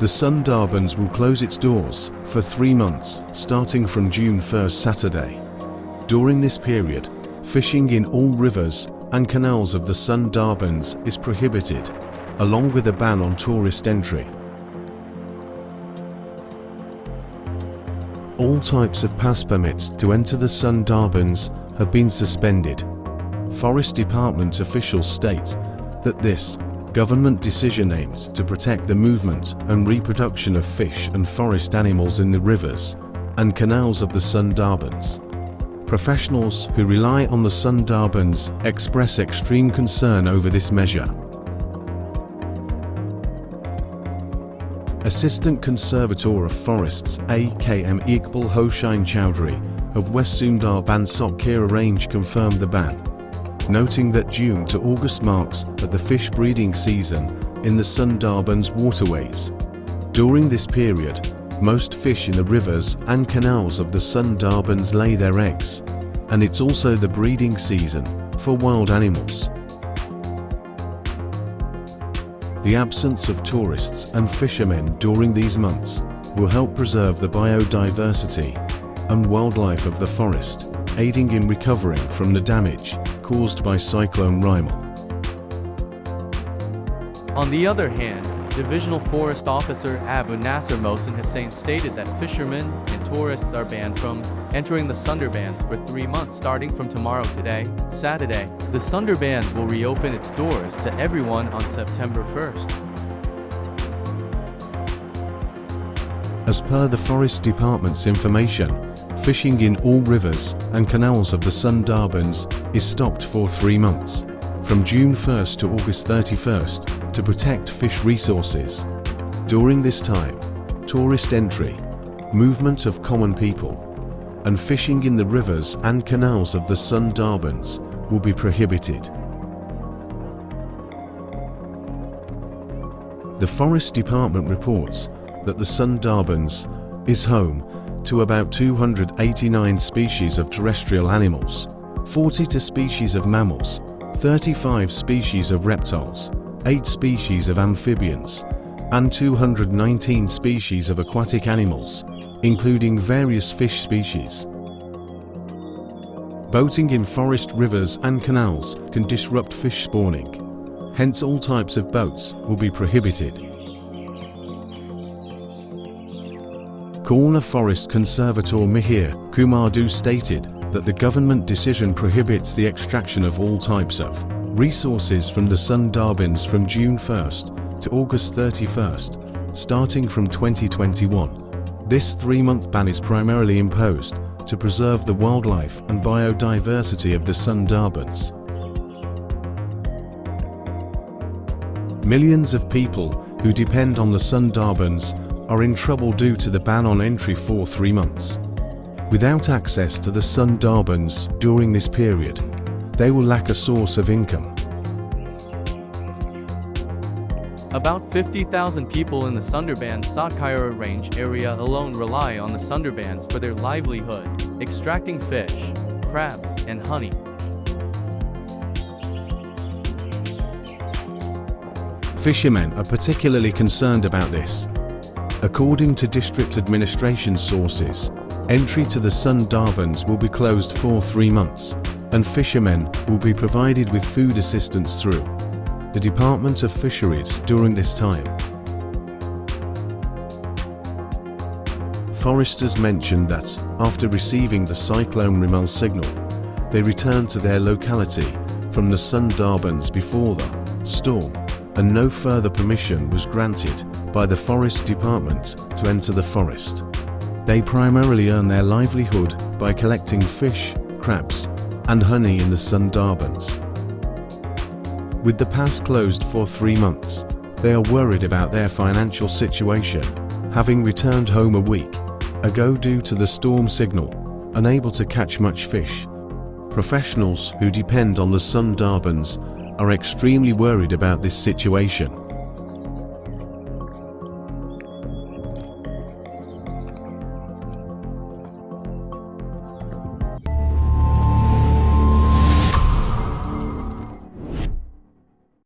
The Sundarbans will close its doors for 3 months, starting from June 1st Saturday. During this period, fishing in all rivers and canals of the Sundarbans is prohibited, along with a ban on tourist entry. All types of pass permits to enter the Sundarbans have been suspended. Forest Department officials state that this government decision aims to protect the movement and reproduction of fish and forest animals in the rivers and canals of the Sundarbans. Professionals who rely on the Sundarbans express extreme concern over this measure. Assistant Conservator of Forests AKM Iqbal Hoshain Chowdhury of West Sundarban Satkhira range confirmed the ban, noting that June to August marks the fish breeding season in the Sundarbans waterways. During this period, most fish in the rivers and canals of the Sundarbans lay their eggs, and it's also the breeding season for wild animals. The absence of tourists and fishermen during these months will help preserve the biodiversity and wildlife of the forest, aiding in recovering from the damage caused by Cyclone Rimal. On the other hand, Divisional Forest Officer Abu Nasser Mohsen Hussain stated that fishermen and tourists are banned from entering the Sundarbans for 3 months starting from tomorrow, Saturday. The Sundarbans will reopen its doors to everyone on September 1st. As per the Forest Department's information, fishing in all rivers and canals of the Sundarbans is stopped for 3 months, from June 1st to August 31st, to protect fish resources. During this time, tourist entry, movement of common people, and fishing in the rivers and canals of the Sundarbans will be prohibited. The Forest Department reports that the Sundarbans is home to about 289 species of terrestrial animals, 42 species of mammals, 35 species of reptiles, 8 species of amphibians, and 219 species of aquatic animals, including various fish species. Boating in forest rivers and canals can disrupt fish spawning, hence all types of boats will be prohibited. Corner Forest Conservator Mihir Kumardu stated that the government decision prohibits the extraction of all types of resources from the Sundarbans from June 1st to August 31st, starting from 2021. This 3-month ban is primarily imposed to preserve the wildlife and biodiversity of the Sundarbans. Millions of people who depend on the Sundarbans are in trouble due to the ban on entry for 3 months. Without access to the Sundarbans during this period, they will lack a source of income. About 50,000 people in the Sundarbans Satkhira range area alone rely on the Sundarbans for their livelihood, extracting fish, crabs, and honey. Fishermen are particularly concerned about this. According to district administration sources, entry to the Sundarbans will be closed for 3 months, and fishermen will be provided with food assistance through the Department of Fisheries during this time. Foresters mentioned that, after receiving the Cyclone Rimal signal, they returned to their locality from the Sundarbans before the storm, and no further permission was granted by the Forest Department to enter the forest. They primarily earn their livelihood by collecting fish, crabs, and honey in the Sundarbans. With the pass closed for 3 months, they are worried about their financial situation, having returned home a week ago due to the storm signal, unable to catch much fish. Professionals who depend on the Sundarbans are extremely worried about this situation.